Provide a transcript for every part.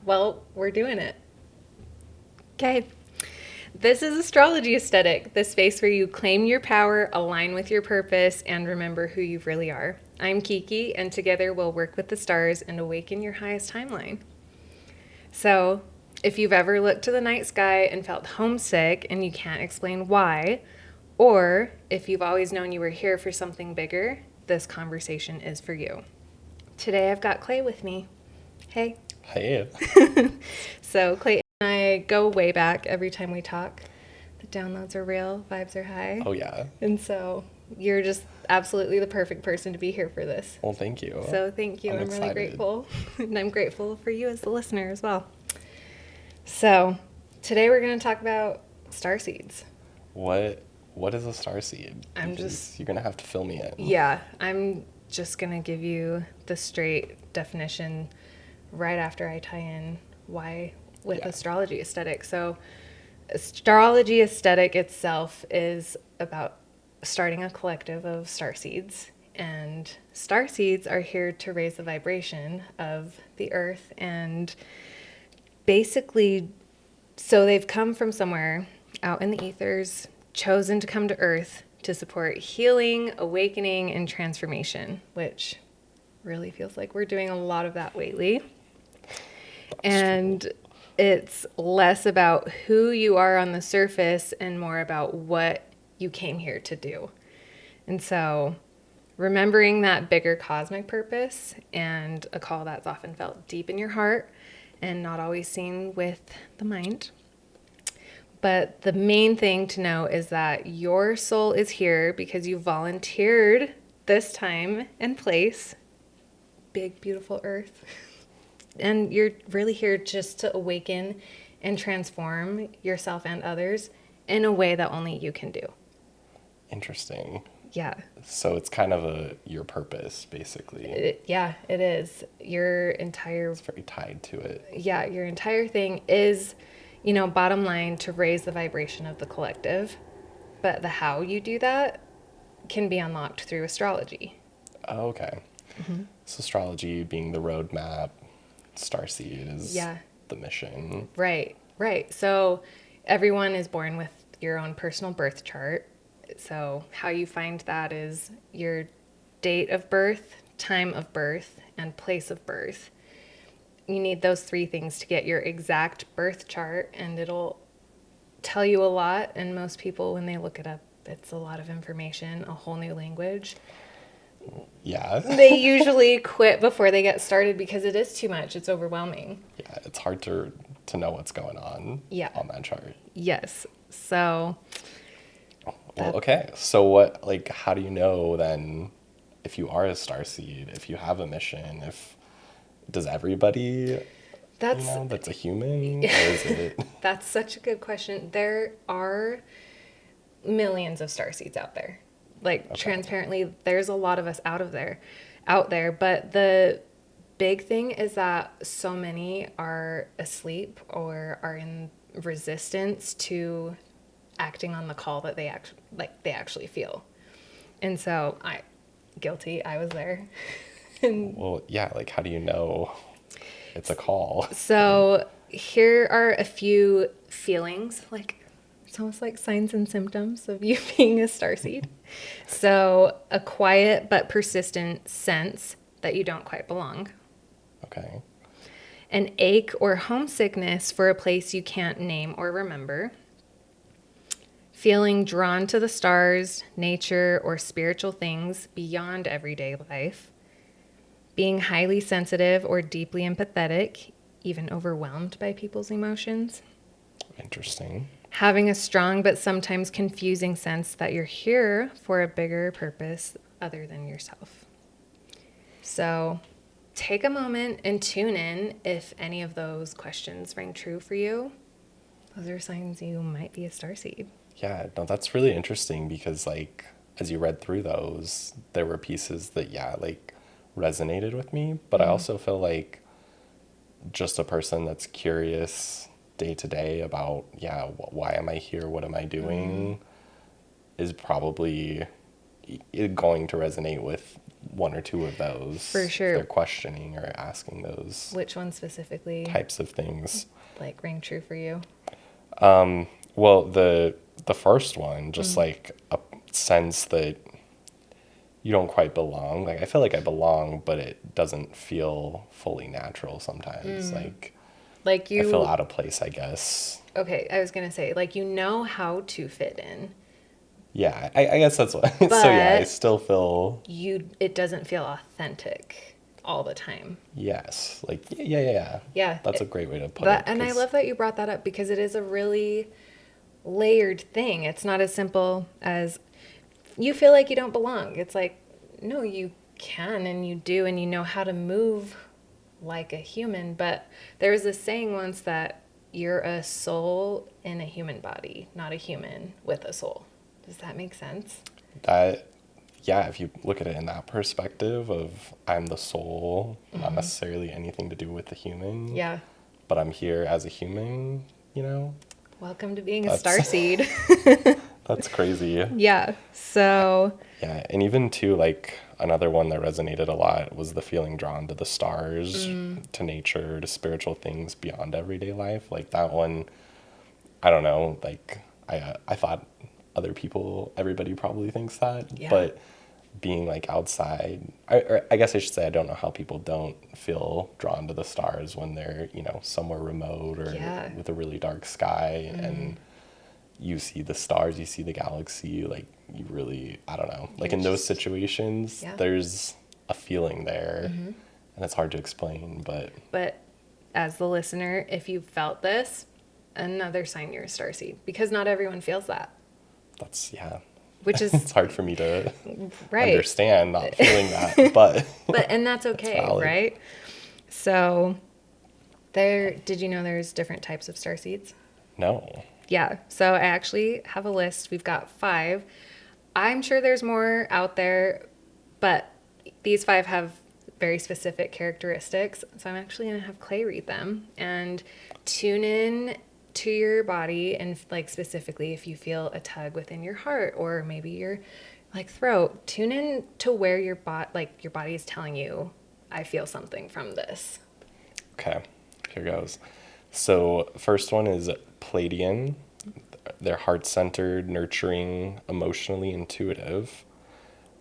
Well, we're doing it. Okay. This is Astrology Aesthetic, the space where you claim your power, align with your purpose, and remember who you really are. I'm Kiki, and together we'll work with the stars and awaken your highest timeline. So, if you've ever looked to the night sky and felt homesick and you can't explain why, or if you've always known you were here for something bigger, this conversation is for you. Today I've got Clay with me. Hey. Hey. So Clayton and I go way back every time we talk. The downloads are real, vibes are high. Oh, yeah. And so you're just absolutely the perfect person to be here for this. Well, thank you. So thank you. I'm really grateful. And I'm grateful for you as the listener as well. So today we're going to talk about starseeds. What is a starseed? You're going to have to fill me in. Yeah, I'm just going to give you the straight definition right after I tie in why with Astrology Aesthetic. So Astrology Aesthetic itself is about starting a collective of starseeds, and starseeds are here to raise the vibration of the earth, and basically, so they've come from somewhere out in the ethers, chosen to come to earth to support healing, awakening, and transformation, which really feels like we're doing a lot of that lately. And it's less about who you are on the surface and more about what you came here to do. And so remembering that bigger cosmic purpose and a call that's often felt deep in your heart and not always seen with the mind. But the main thing to know is that your soul is here because you volunteered this time and place, big, beautiful earth. And you're really here just to awaken and transform yourself and others in a way that only you can do. Interesting. Yeah. So it's kind of your purpose, basically. It is. It's very tied to it. Yeah, your entire thing is, bottom line, to raise the vibration of the collective. But the how you do that can be unlocked through astrology. Oh, okay. Mm-hmm. So astrology being the roadmap, Starseed is the mission. Right. So everyone is born with your own personal birth chart. So how you find that is your date of birth, time of birth, and place of birth. You need those three things to get your exact birth chart, and it'll tell you a lot. And most people, when they look it up, it's a lot of information, a whole new language. Yeah. They usually quit before they get started because it is too much. It's overwhelming. Yeah, it's hard to know what's going on on that chart. Yes. So. Well, okay. So how do you know then if you are a starseed, if you have a mission, does everybody that's a human? Or is it? That's such a good question. There are millions of starseeds out there. Transparently, there's a lot of us out there. But the big thing is that so many are asleep or are in resistance to acting on the call that they actually feel. And so I was there. Well, yeah, how do you know it's a call? So here are a few feelings, it's almost like signs and symptoms of you being a starseed. So a quiet but persistent sense that you don't quite belong. Okay. An ache or homesickness for a place you can't name or remember. Feeling drawn to the stars, nature, or spiritual things beyond everyday life. Being highly sensitive or deeply empathetic, even overwhelmed by people's emotions. Interesting. Having a strong but sometimes confusing sense that you're here for a bigger purpose other than yourself. So take a moment and tune in if any of those questions ring true for you. Those are signs you might be a starseed. Yeah, no, that's really interesting because as you read through those, there were pieces that resonated with me, but I also feel like just a person that's curious day to day about why am I here, what am I doing, is probably going to resonate with one or two of those. For sure. If they're questioning or asking those Which one specifically, types of things. like, ring true for you? Well, the first one, just like a sense that you don't quite belong. Like I feel like I belong, but it doesn't feel fully natural sometimes. Like I feel you, out of place, I guess. okay, I was going to say, like, you know how to fit in, Yeah, I guess that's what. So yeah, I but still feel it doesn't feel authentic all the time. yes. Like yeah. Yeah. That's a great way to put But, it. and I 'Cause love that you brought that up because it is a really layered thing. It's not as simple as you feel like you don't belong. It's like, no, you can and you do, and you know how to move like a human. But there was this saying once that you're a soul in a human body, not a human with a soul. Does that make sense? that, yeah, if you look at it in that perspective of I'm the soul, not necessarily anything to do with the human, Yeah. but I'm here as a human, you know, Welcome to being a That's- starseed. that's crazy. Yeah. So, Yeah, and even too, like another one that resonated a lot was the feeling drawn to the stars, to nature, to spiritual things beyond everyday life. Like that one, I don't know, like I thought everybody probably thinks that, Yeah. but being like outside, or I guess I should say I don't know how people don't feel drawn to the stars when they're, you know, somewhere remote or Yeah. with a really dark sky and you see the stars, you see the galaxy, like you really, I don't know, like You're in those just- situations, Yeah. there's a feeling there and it's hard to explain, but but as the listener, if you felt this, another sign you're a starseed because not everyone feels that, that's, yeah, which is it's hard for me to right. understand not feeling that, but But and that's okay, valid. right? So did you know there's different types of starseeds? no. Yeah. So I actually have a list. We've got 5. I'm sure there's more out there, but these 5 have very specific characteristics. So I'm actually going to have Clay read them and tune in to your body and like specifically if you feel a tug within your heart or maybe your like throat, tune in to where your body is telling you I feel something from this. Okay, here goes. So first one is Palladian. They're heart-centered, nurturing, emotionally intuitive.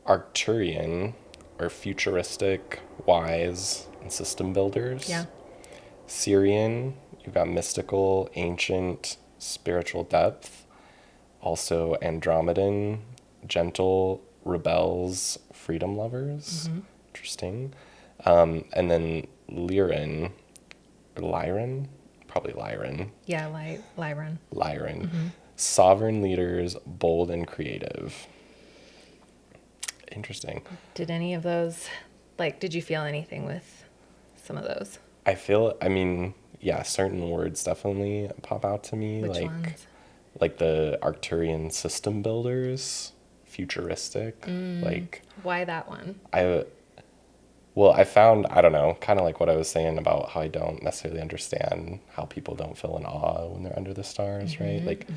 Arcturian are futuristic, wise, and system builders. Yeah. Syrian, you've got mystical, ancient, spiritual depth. Also Andromedan, gentle, rebels, freedom lovers. Interesting. And then Lyran, probably Lyran. Yeah, Lyran. Lyran. Sovereign leaders, bold and creative. Interesting. Did any of those, like, did you feel anything with some of those? I mean, yeah, certain words definitely pop out to me. Which ones? Like the Arcturian system builders, futuristic. Like Why that one? I found, I don't know, kind of like what I was saying about how I don't necessarily understand how people don't feel in awe when they're under the stars, right? Like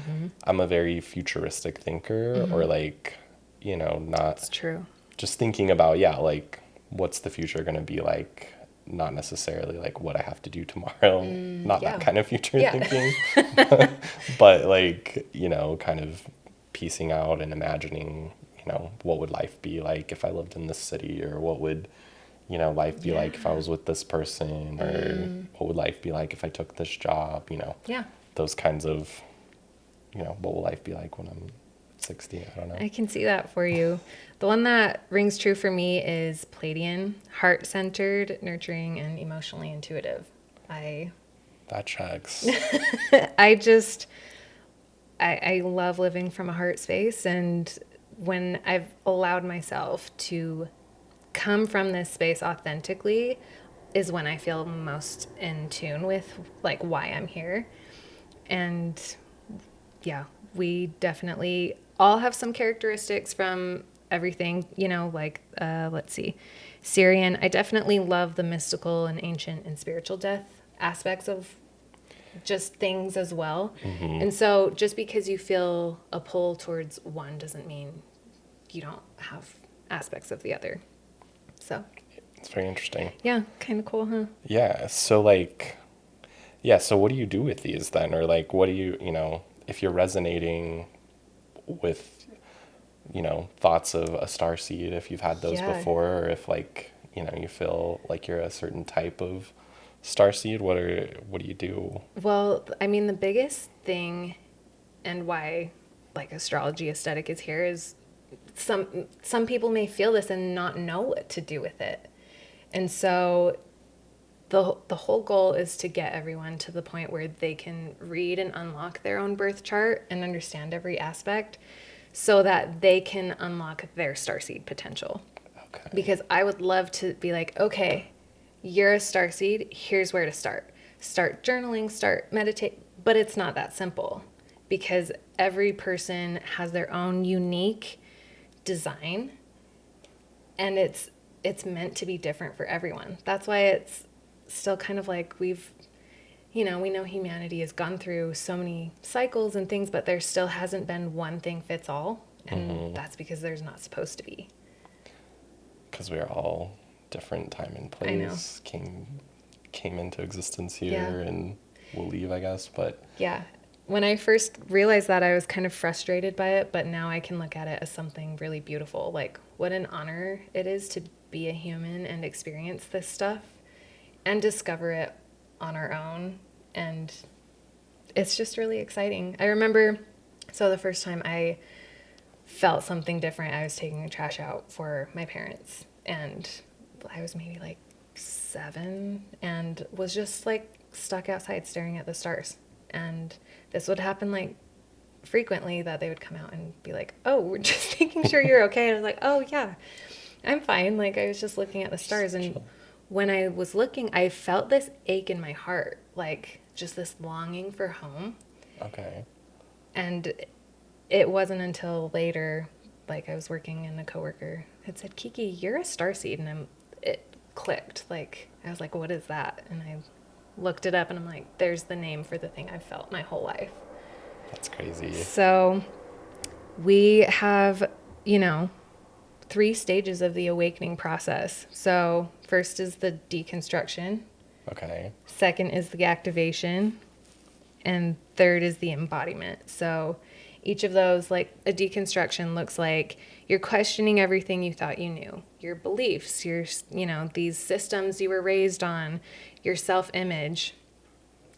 I'm a very futuristic thinker or like, you know, not It's true. just thinking about, yeah, like what's the future going to be like? Not necessarily like what I have to do tomorrow. Not yeah. that kind of future Yeah. thinking, but like, you know, kind of piecing out and imagining, you know, what would life be like if I lived in this city, or what would, you know, life be like if I was with this person, or what would life be like if I took this job, you know, Yeah. those kinds of, you know, what will life be like when I'm 60? I don't know. I can see that for you. The one that rings true for me is Palladian, heart-centered, nurturing, and emotionally intuitive. That checks. I love living from a heart space, and when I've allowed myself to come from this space authentically is when I feel most in tune with like why I'm here. And yeah, we definitely all have some characteristics from everything, you know, like let's see. Syrian, I definitely love the mystical and ancient and spiritual death aspects of just things as well. And so just because you feel a pull towards one doesn't mean you don't have aspects of the other. So, It's very interesting. yeah, kind of cool, huh? Yeah. So like, yeah. So what do you do with these then, or like, what do you, if you're resonating with, thoughts of a star seed, if you've had those Yeah. before, or if like, you feel like you're a certain type of star seed, what do you do? Well, I mean, the biggest thing and why like astrology aesthetic is here is some people may feel this and not know what to do with it. And so the whole goal is to get everyone to the point where they can read and unlock their own birth chart and understand every aspect so that they can unlock their starseed potential. Okay. Because I would love to be like, okay, you're a starseed, here's where to start. Start journaling, start meditate, but it's not that simple because every person has their own unique design and it's meant to be different for everyone. That's why it's still kind of like we know humanity has gone through so many cycles and things, but there still hasn't been one thing fits all. And that's because there's not supposed to be. Because we're all different time and I know. place, came into existence Yeah. here and will leave, I guess. But Yeah. When I first realized that, I was kind of frustrated by it, but now I can look at it as something really beautiful. Like, what an honor it is to be a human and experience this stuff and discover it on our own. And it's just really exciting. I remember, so the first time I felt something different, I was taking the trash out for my parents. And I was maybe like 7 and was just like stuck outside staring at the stars. And this would happen like frequently that they would come out and be like, "Oh, we're just making sure you're okay." And I was like, "Oh, yeah, I'm fine." Like I was just looking at the stars. And chill. when I was looking, I felt this ache in my heart, like just this longing for home. Okay. And it wasn't until later, like I was working and a coworker had said, "Kiki, you're a starseed." And it clicked. Like I was like, "What is that?" And I looked it up and I'm like, there's the name for the thing I've felt my whole life. That's crazy. So we have, you know, 3 stages of the awakening process. So first is the deconstruction, Okay. second is the activation, and third is the embodiment. So each of those, like a deconstruction looks like you're questioning everything you thought you knew, your beliefs, these systems you were raised on, your self-image.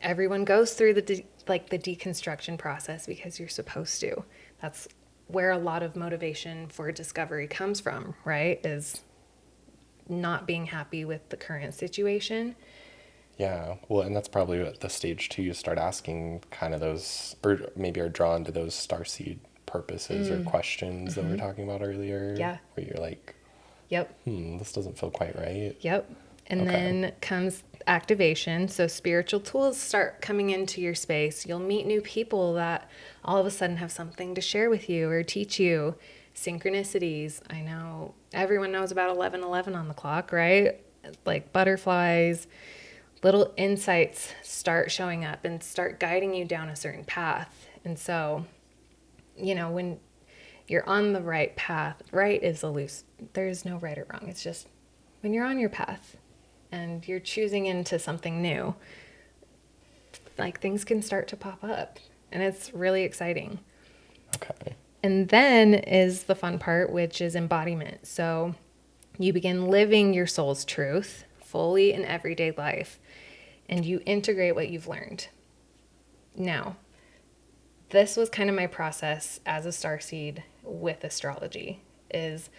Everyone goes through the deconstruction process because you're supposed to. That's where a lot of motivation for discovery comes from, right? Is not being happy with the current situation. Yeah. Well, and that's probably at the stage too. You start asking kind of those, or maybe are drawn to those starseed purposes or questions that we were talking about earlier, Yeah. where you're like, Yep. this doesn't feel quite right. Yep. And Okay. then comes activation. So spiritual tools start coming into your space. You'll meet new people that all of a sudden have something to share with you or teach you. Synchronicities. I know everyone knows about 11:11 on the clock, right? Like butterflies, little insights start showing up and start guiding you down a certain path. And so, when you're on the right path, right is there's no right or wrong. It's just when you're on your path and you're choosing into something new, like things can start to pop up and it's really exciting. Okay. And then is the fun part, which is embodiment. So you begin living your soul's truth fully in everyday life and you integrate what you've learned. Now, this was kind of my process as a starseed with astrology is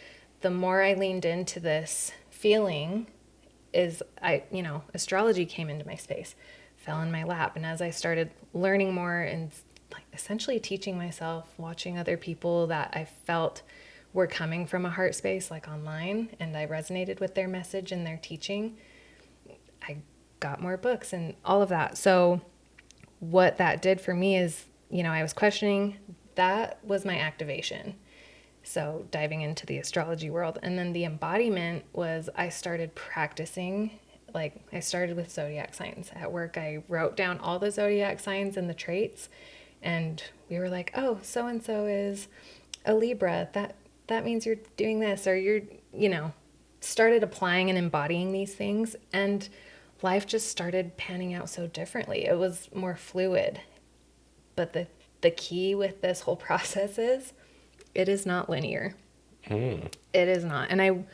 the more I leaned into this feeling is astrology came into my space, fell in my lap. And as I started learning more and like essentially teaching myself, watching other people that I felt were coming from a heart space, like online, and I resonated with their message and their teaching, I got more books and all of that. So what that did for me is, I was questioning, that was my activation. So diving into the astrology world. And then the embodiment was I started practicing. Like I started with zodiac signs. At work, I wrote down all the zodiac signs and the traits. And we were like, oh, so-and-so is a Libra. That means you're doing this or you're, started applying and embodying these things, and life just started panning out so differently. It was more fluid. But the key with this whole process is it is not linear. It is not. And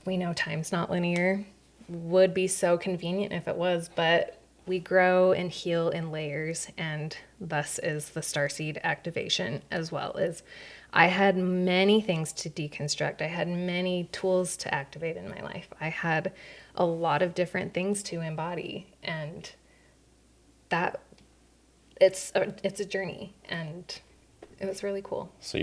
we know time's not linear. Would be so convenient if it was, but we grow and heal in layers, and thus is the starseed activation as well. As I had many things to deconstruct. I had many tools to activate in my life. I had a lot of different things to embody, and that it's a journey, and it was really cool. So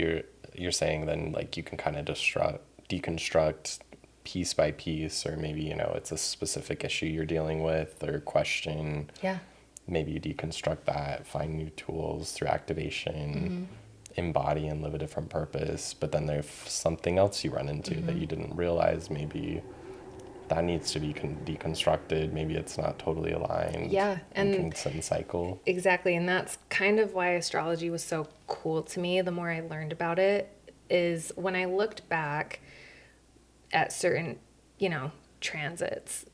you're saying then, like, you can kind of deconstruct piece by piece, or maybe, you know, it's a specific issue you're dealing with or question. Yeah. Maybe you deconstruct that, find new tools through activation, embody and live a different purpose. But then there's something else you run into that you didn't realize. Maybe that needs to be deconstructed. Maybe it's not totally aligned. Yeah, and can sit and cycle. Exactly. And that's kind of why astrology was so cool to me. The more I learned about it is when I looked back at certain, you know, transits,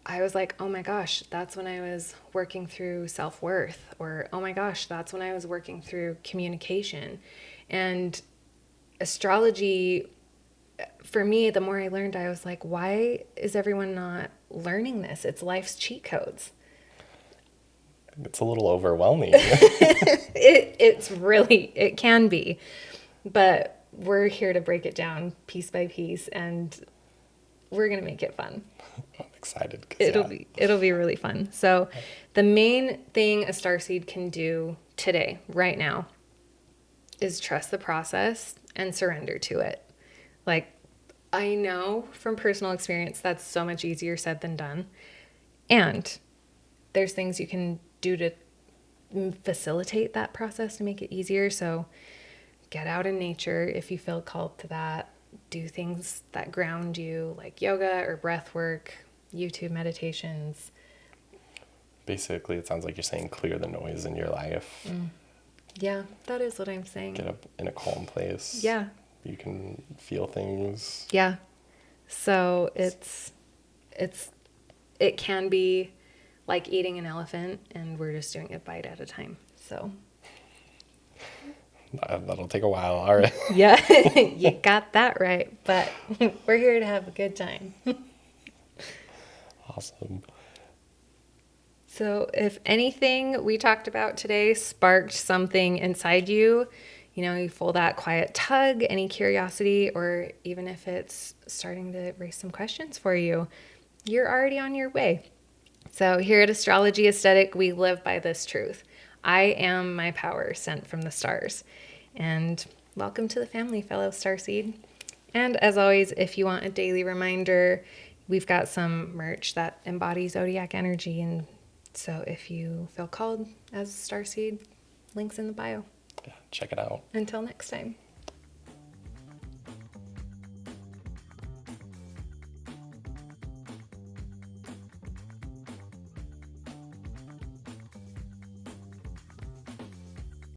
I was like, oh my gosh, that's when I was working through self-worth, or oh my gosh, that's when I was working through communication. And astrology, for me, the more I learned, I was like, why is everyone not learning this? It's life's cheat codes. It's a little overwhelming. It can be, but we're here to break it down piece by piece, and we're going to make it fun. I'm excited. It'll be really fun. So the main thing a starseed can do today, right now, is trust the process and surrender to it. Like, I know from personal experience that's so much easier said than done. And there's things you can do to facilitate that process to make it easier. So get out in nature if you feel called to that. Do things that ground you, like yoga or breath work, YouTube meditations. Basically, it sounds like you're saying clear the noise in your life. Yeah, that is what I'm saying. Get up in a calm place. Yeah. You can feel things. Yeah. So it can be like eating an elephant, and we're just doing it bite at a time. So That'll take a while. All right. yeah, you got that right. But we're here to have a good time. Awesome. So if anything we talked about today sparked something inside you, you know, you feel that quiet tug, any curiosity, or even if it's starting to raise some questions for you, you're already on your way. So here at Astrology Aesthetic, we live by this truth. I am my power sent from the stars. And welcome to the family, fellow Starseed. And as always, if you want a daily reminder, we've got some merch that embodies zodiac energy. And so if you feel called as a Starseed, links in the bio. Yeah, check it out. Until next time.